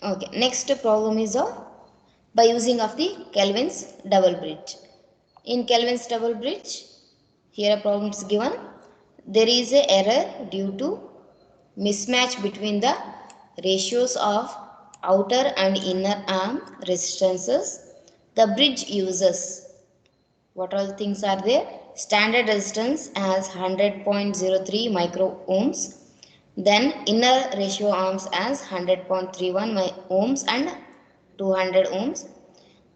Okay, next problem is by using of the Kelvin's double bridge. In Kelvin's double bridge, here a problem is given. There is a error due to mismatch between the ratios of outer and inner arm resistances. The bridge uses, what all things are there? Standard resistance as 100.03 micro ohms, then inner ratio arms as 100.31 ohms and 200 ohms.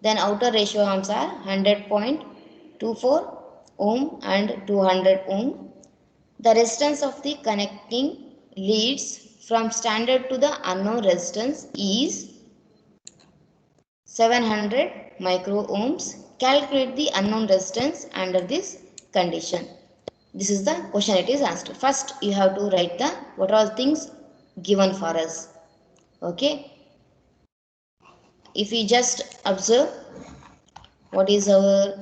Then outer ratio arms are 100.24 ohm and 200 ohm. The resistance of the connecting leads from standard to the unknown resistance is 700 micro ohms. Calculate the unknown resistance under this condition. This is the question it is asked. First you have to write the what are things given for us. Okay, if we just observe what is our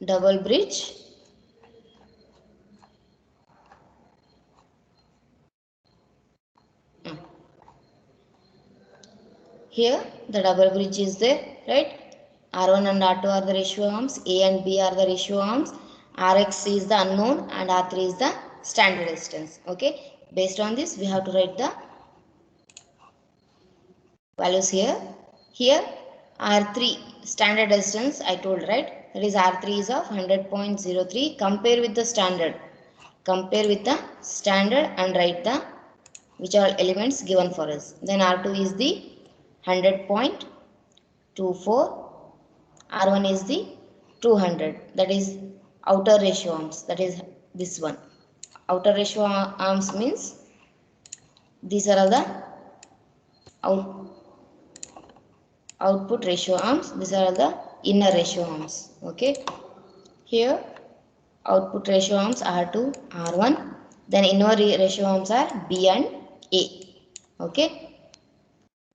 double bridge. Here the double bridge is there, right? R1 and R2 are the ratio arms, A and B are the ratio arms, Rx is the unknown and R3 is the standard resistance. Okay, based on this we have to write the values here. Here R3 standard resistance I told, right? That is R3 is of 100.03. Compare with the standard. Compare with the standard and write the which are elements given for us. Then R2 is the 100.24. R1 is the 200. That is outer ratio arms. That is this one. Outer ratio arms means these are all the out, output ratio arms. These are all the inner ratio arms. Okay. Here output ratio arms R2, R1. Then inner ratio arms are B and A. Okay.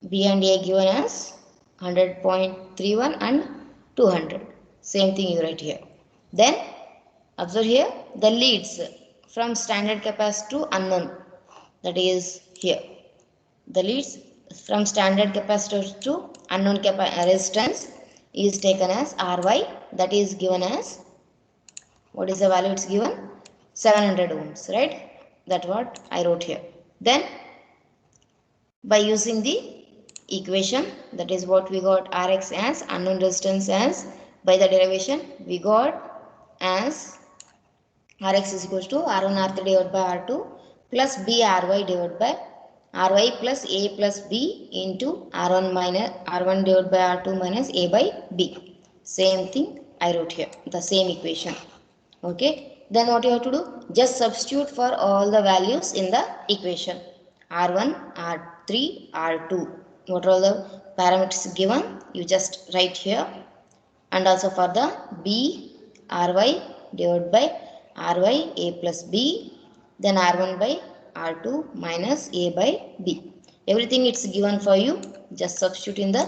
B and A given as 100.31 and 200. Same thing you write here. Then observe here the leads from standard capacitor to unknown. That is here. The leads from standard capacitor to unknown resistance is taken as Ry. That is given as, what is the value it's given? 700 ohms, right? That's what I wrote here. Then by using the equation, that is what we got Rx as unknown resistance as, by the derivation we got as Rx is equals to R1 R3 divided by R2 plus B Ry divided by Ry plus A plus B into R1 minus R1 divided by R2 minus A by B. Same thing I wrote here, the same equation. Okay, then what you have to do? Just substitute for all the values in the equation. R1, R3, R2. What are all the parameters given? You just write here. And also for the B, Ry divided by Ry A plus B, then R1 by R2 minus A by B. Everything it's given for you. Just substitute in the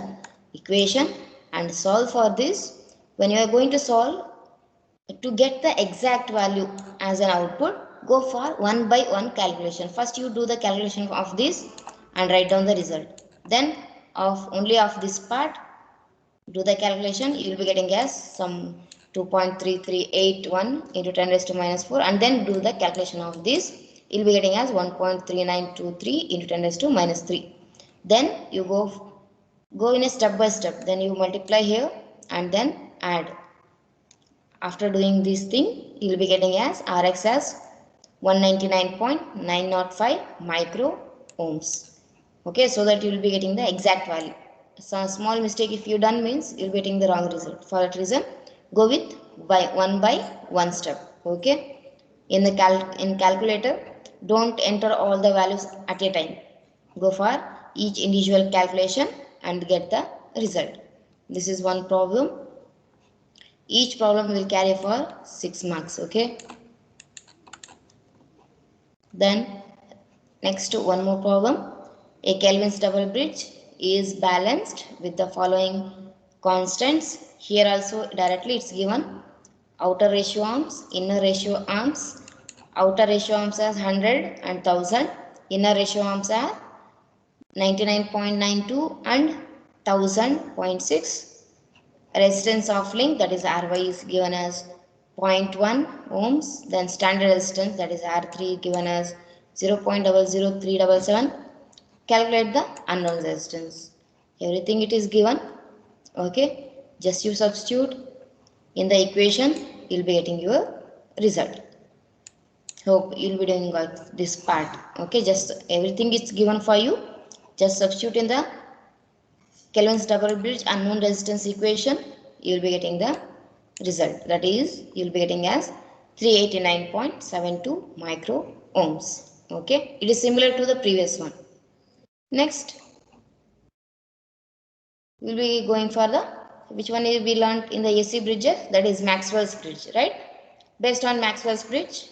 equation and solve for this. When you are going to solve, to get the exact value as an output, go for one by one calculation. First you do the calculation of this and write down the result. Then of only of this part, do the calculation. You will be getting as some 2.3381 into 10 raised to minus 4, and then do the calculation of this. You will be getting as 1.3923 into 10 raised to minus 3. Then you go in a step by step. Then you multiply here and then add. After doing this thing, you will be getting as Rx as 199.905 micro ohms. Okay, so that you will be getting the exact value. Some small mistake if you done means you will be getting the wrong result. For that reason, go with by one step. Okay, in the calculator, don't enter all the values at a time. Go for each individual calculation and get the result. This is one problem. Each problem will carry for 6 marks. Okay, then next one more problem. A Kelvin's double bridge is balanced with the following constants. Here also directly it's given outer ratio arms, inner ratio arms. Outer ratio arms as 100 and 1000, inner ratio arms are 99.92 and 1000.6. Resistance of link, that is Ry, is given as 0.1 ohms. Then standard resistance, that is R3, given as 0.00377. Calculate the unknown resistance. Everything it is given. Okay, just you substitute in the equation, you'll be getting your result. Hope you'll be doing this part. Okay, just everything is given for you. Just substitute in the Kelvin's double bridge unknown resistance equation. You'll be getting the result. That is, you'll be getting as 389.72 micro ohms. Okay, it is similar to the previous one. Next, we'll be going for the which one is we learned in the AC bridges, that is Maxwell's bridge, right? Based on Maxwell's bridge,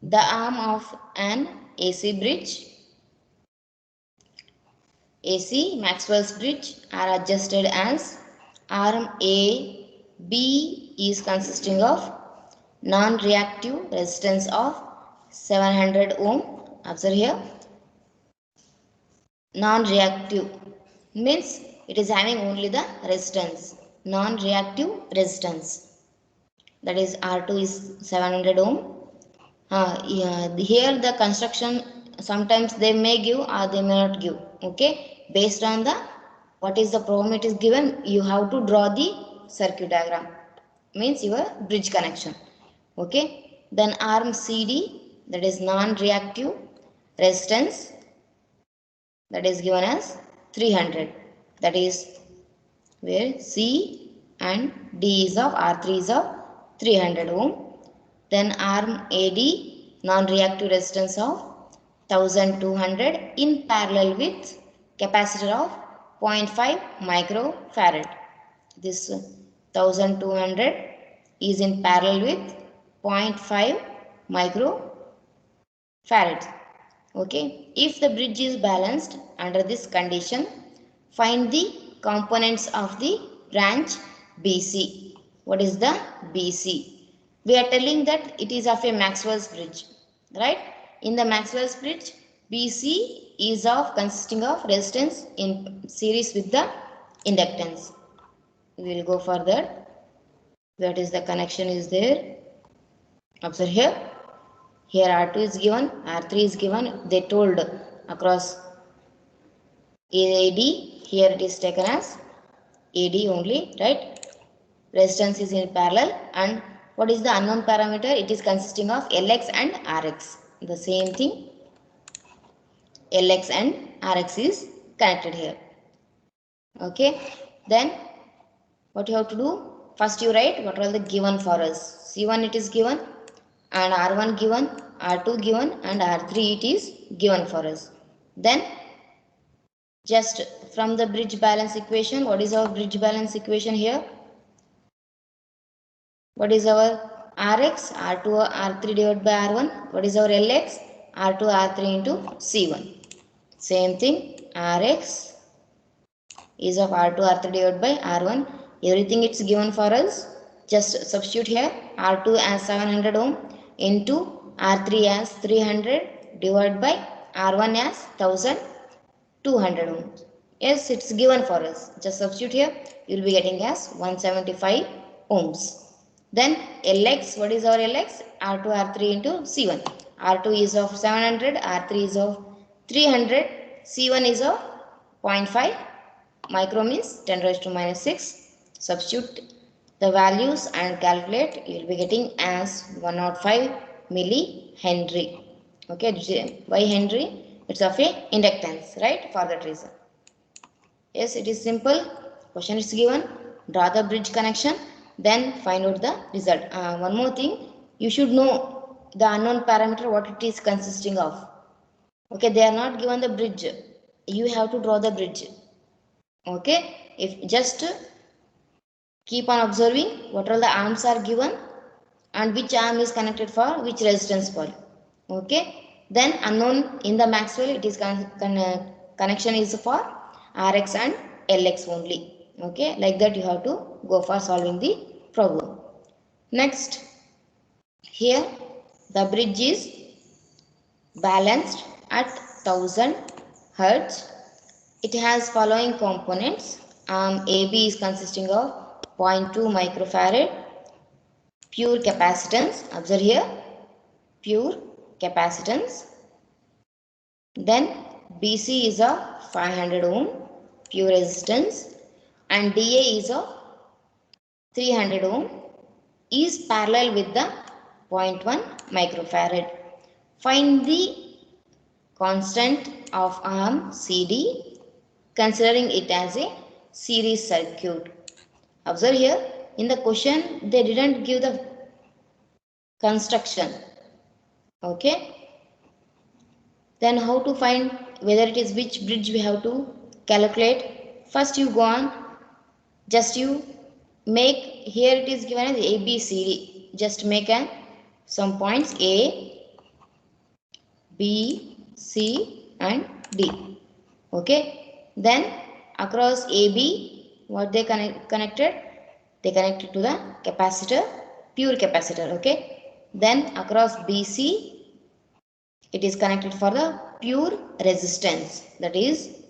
the arm of an AC bridge, AC Maxwell's bridge, are adjusted as arm A, B is consisting of non-reactive resistance of 700 ohm. Observe here, non-reactive means it is having only the resistance, non-reactive resistance, that is R2 is 700 ohm. Here the construction sometimes they may give or they may not give. Okay, based on the what is the problem it is given, you have to draw the circuit diagram, means your bridge connection. Okay, then arm CD, that is non-reactive resistance, that is given as 300, that is where C and D is of R3 is of 300 ohm. Then arm AD, non-reactive resistance of 1200 in parallel with capacitor of 0.5 microfarad. This 1200 is in parallel with 0.5 microfarad. Okay, if the bridge is balanced under this condition, find the components of the branch BC. What is the BC? We are telling that it is of a Maxwell's bridge, right? In the Maxwell's bridge, BC is of consisting of resistance in series with the inductance. We will go further. That is the connection is there. Observe here. Here R2 is given, R3 is given. They told across AD. Here it is taken as AD only, right? Resistance is in parallel, and what is the unknown parameter? It is consisting of Lx and Rx. The same thing, Lx and Rx is connected here. Okay, then what you have to do? First you write what are the given for us. C1 it is given, and R1 given, R2 given, and R3 it is given for us. Then just from the bridge balance equation, what is our bridge balance equation here? What is our Rx? R2 R3 divided by R1. What is our Lx? R2 R3 into C1. Same thing, Rx is of R2 R3 divided by R1. Everything it's given for us. Just substitute here, R2 as 700 ohm into R3 as 300 divided by R1 as 1200 ohm. Yes, it's given for us. Just substitute here, you will be getting as 175 ohms. Then Lx, what is our Lx? R2 R3 into C1. R2 is of 700, R3 is of 300, C1 is of 0.5 micro means 10 raised to minus 6. Substitute the values and calculate. You will be getting as 105 millihenry. Okay, why Henry? It's of a inductance, right? For that reason. Yes, it is simple. Question is given. Draw the bridge connection. Then find out the result. One more thing, you should know the unknown parameter, what it is consisting of. Okay, they are not given the bridge. You have to draw the bridge. Okay, if just keep on observing what all the arms are given and which arm is connected for which resistance value. Okay, then unknown in the Maxwell, it is connection is for Rx and Lx only. Okay, like that you have to go for solving the problem. Next, here the bridge is balanced at 1000 hertz. It has following components. AB is consisting of 0.2 microfarad pure capacitance. Observe here, pure capacitance. Then BC is of 500 ohm pure resistance, and DA is of 300 ohm is parallel with the 0.1 microfarad. Find the constant of arm CD considering it as a series circuit. Observe here, in the question they didn't give the construction. Okay, then how to find whether it is which bridge we have to calculate? First you go on, just you make, here it is given as ABCD, just make some points A, B, C and D. Okay, then across AB what they connected? They connected to the capacitor, pure capacitor. Okay, then across BC it is connected for the pure resistance, that is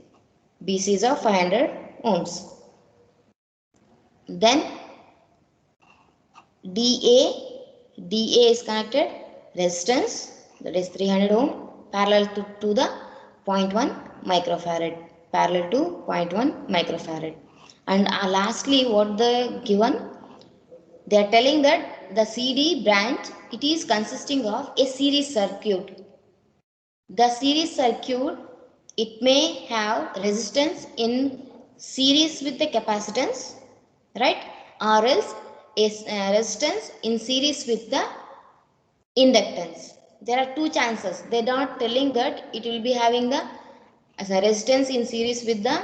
BC is of 500 ohms. Then DA is connected resistance, that is 300 ohm parallel to the 0.1 microfarad, parallel to 0.1 microfarad. And lastly what they given, they are telling that the CD branch, it is consisting of a series circuit. The series circuit, it may have resistance in series with the capacitance, right, or else is resistance in series with the inductance. There are two chances. They are not telling that it will be having the as a resistance in series with the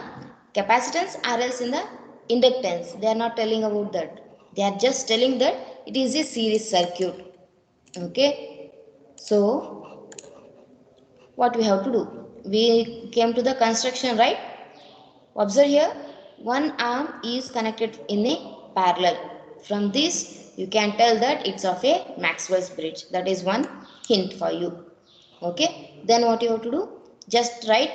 capacitance or else in the inductance. They are not telling about that. They are just telling that it is a series circuit. Okay, so what we have to do? We came to the construction, right? Observe here, one arm is connected in a parallel. From this, you can tell that it's of a Maxwell's bridge. That is one hint for you. Okay, then what you have to do? Just write,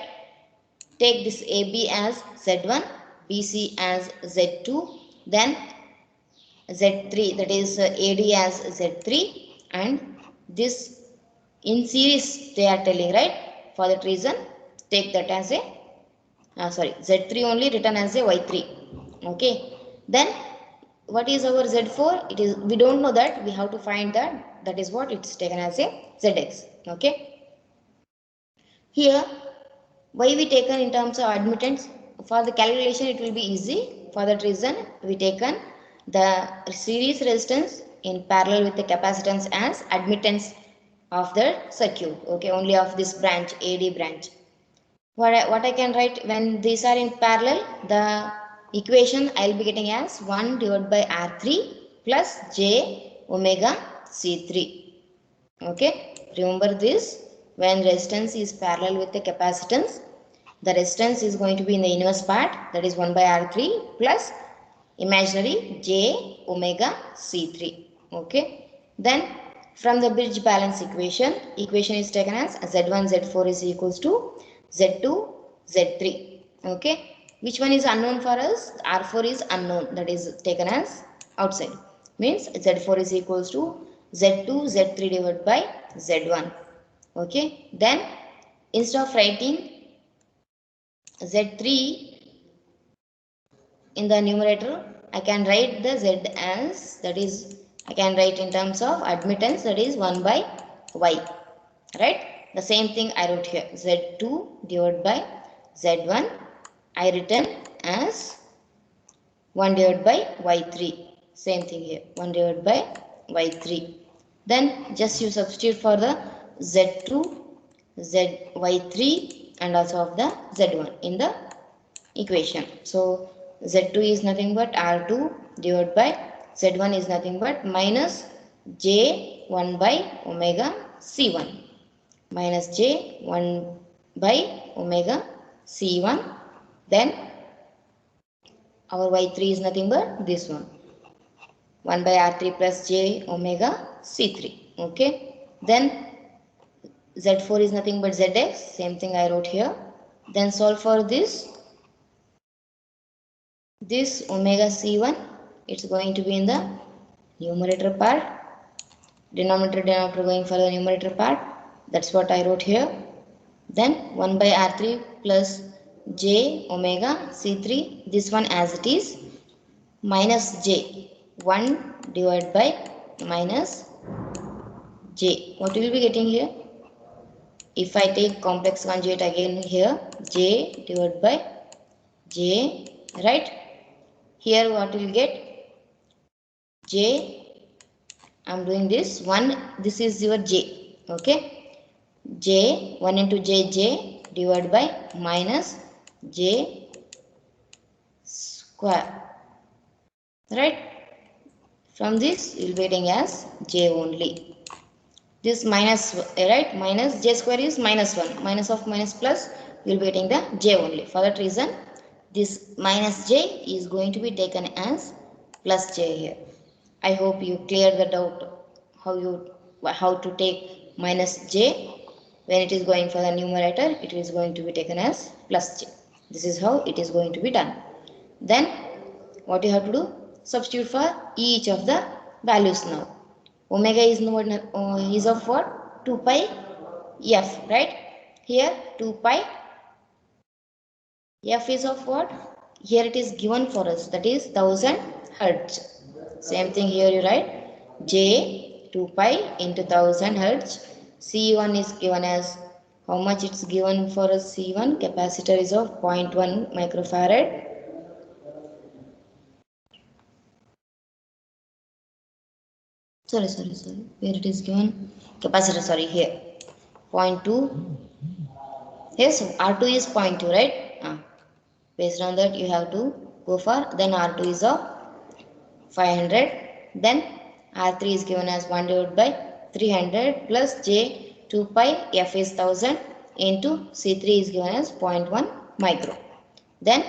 take this AB as Z1, BC as Z2, then Z3, that is AD as Z3, and this in series they are telling, right? For that reason, take that as a Z3 only written as a Y3. Okay, then what is our Z4? It is, we don't know that, we have to find that. That is what it's taken as a ZX. Okay, here why we taken in terms of admittance? For the calculation it will be easy. For that reason we taken the series resistance in parallel with the capacitance as admittance of the circuit. Okay, only of this branch, AD branch. What I can write when these are in parallel, the equation I will be getting as 1 divided by R3 plus J omega C3. Okay, remember this, when resistance is parallel with the capacitance, the resistance is going to be in the inverse part, that is 1 by R3 plus imaginary J omega C3. Okay, then from the bridge balance equation is taken as Z1 Z4 is equals to Z2 Z3. Okay, which one is unknown for us? R4 is unknown, that is taken as outside, means Z4 is equals to Z2 Z3 divided by Z1. Okay, then instead of writing Z3 in the numerator, I can write the Z as, that is I can write in terms of admittance, that is 1 by Y, right? The same thing I wrote here, Z2 divided by Z1 I written as 1 divided by Y3. Same thing here, 1 divided by Y3. Then just you substitute for the Z2, Y3 and also of the Z1 in the equation. So Z2 is nothing but R2 divided by Z1 is nothing but minus J1 by omega C1, minus J1 by omega C1. Then our Y3 is nothing but this one, 1 by R3 plus J omega C3. Okay, then Z4 is nothing but Zx, same thing I wrote here. Then solve for this omega C1, it's going to be in the numerator part, denominator going for the numerator part, that's what I wrote here. Then 1 by R3 plus J omega C3, this one as it is, minus J, 1 divided by minus J. What will be getting here? If I take complex conjugate again here, J divided by J, right? Here what will get? J, I am doing this, 1, this is your J, okay? J, 1 into J divided by minus J square, right? From this you will be getting as J only. This minus, right, minus J square is minus 1, minus of minus plus, you will be getting the J only. For that reason, this minus J is going to be taken as plus J here. I hope you cleared the doubt how to take minus J. When it is going for the numerator, it is going to be taken as plus J. This is how it is going to be done. Then what you have to do? Substitute for each of the values now. Omega is of what? 2 pi f, right? Here 2 pi f is of what? Here it is given for us, that is 1000 hertz. Same thing here you write J 2 pi into 1000 hertz. C1 is given as how much it's given for us. C1 capacitor is of 0.1 microfarad. Sorry, where it is given? Capacitor, sorry, here 0.2. Yes, R2 is 0.2, right? Based on that you have to go for, then R2 is of 500, then R3 is given as 1 divided by 300 plus J 2 pi F is 1000 into C3 is given as 0.1 micro. Then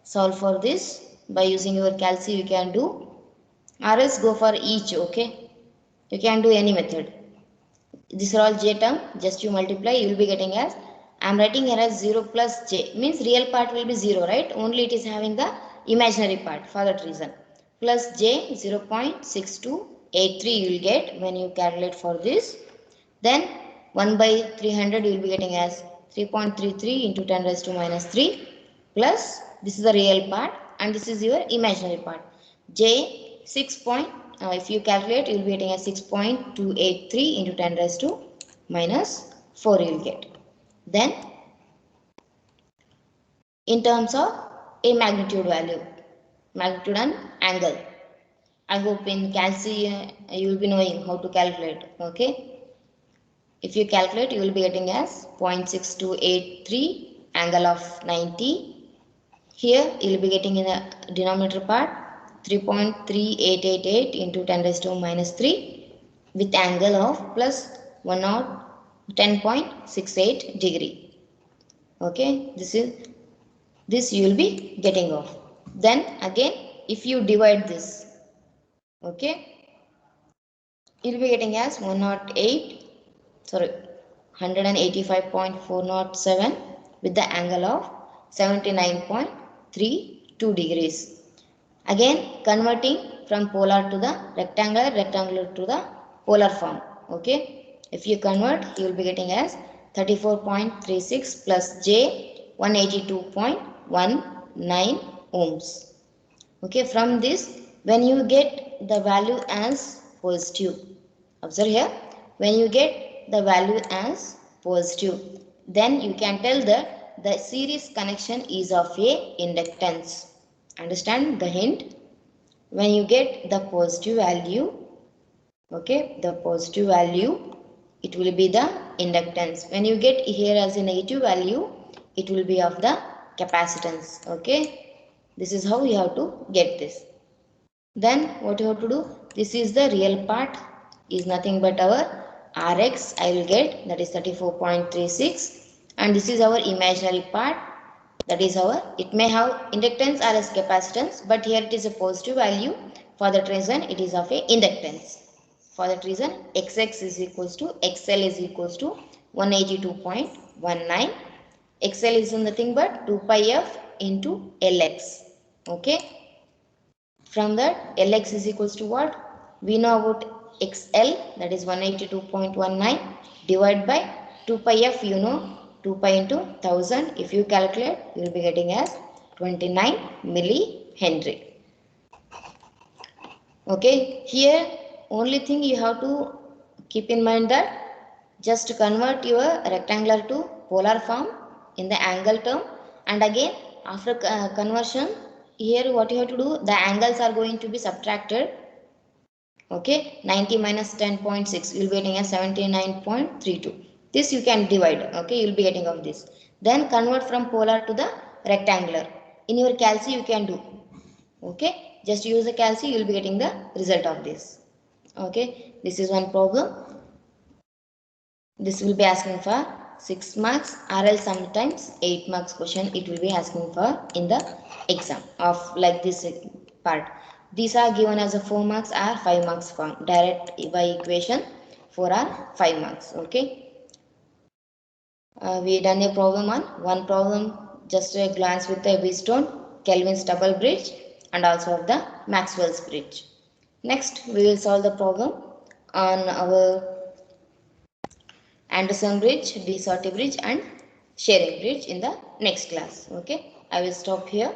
solve for this by using your calci you can do, or else go for each, okay? You can do any method. These are all J term, just you multiply, you will be getting as, I am writing here as 0 plus J, means real part will be 0, right? Only it is having the imaginary part, for that reason. Plus J 0.6283 you will get when you calculate for this. Then 1 by 300 you will be getting as 3.33 into 10 raised to minus 3 plus, this is the real part and this is your imaginary part. J 6. If you calculate, you will be getting as 6.283 into 10 raised to minus 4 you will get. Then in terms of a magnitude value, magnitude and angle, I hope in calci you will be knowing how to calculate, okay? If you calculate, you will be getting as 0.6283 angle of 90. Here you will be getting in the denominator part 3.3888 into 10 raised to minus 3 with angle of plus 10.68 degree. Okay, this you will be getting off. Then again, if you divide this, okay, you will be getting as 185.407 with the angle of 79.32 degrees. Again, converting from polar to the rectangular to the polar form. Okay, if you convert, you will be getting as 34.36 plus J 182.19 ohms. Okay, from this, when you get the value as positive, observe here, when you get the value as positive, then you can tell that the series connection is of a inductance. Understand the hint? When you get the positive value, okay, the positive value, it will be the inductance. When you get here as a negative value, it will be of the capacitance. Okay, this is how you have to get this. Then what you have to do, this is the real part, is nothing but our Rx I will get, that is 34.36, and this is our imaginary part, that is our, it may have inductance or as capacitance, but here it is a positive value. For that reason it is of a inductance. For that reason Xx is equals to XL is equals to 182.19. XL is nothing but 2 pi f into Lx. Okay. From that, Lx is equals to what? We know about XL, that is 182.19 divided by 2 pi f, you know, 2 pi into 1000. If you calculate, you will be getting as 29 millihenry. Okay, here only thing you have to keep in mind that just convert your rectangular to polar form in the angle term, and again after conversion, here what you have to do, the angles are going to be subtracted. Okay, 90 minus 10.6, you will be getting a 79.32. This you can divide. Okay, you will be getting of this. Then convert from polar to the rectangular. In your calci you can do. Okay, just use the calci, you will be getting the result of this. Okay, this is one problem. This will be asking for 6 marks, or else sometimes 8 marks question it will be asking for in the exam of like this part. These are given as a 4 marks or 5 marks form, direct by equation 4 or 5 marks. Okay, we done a problem on one problem, just a glance with the Wheatstone, Kelvin's double bridge, and also of the Maxwell's bridge. Next we will solve the problem on our Anderson bridge, De Sauty bridge, and Shearing bridge in the next class. Okay, I will stop here.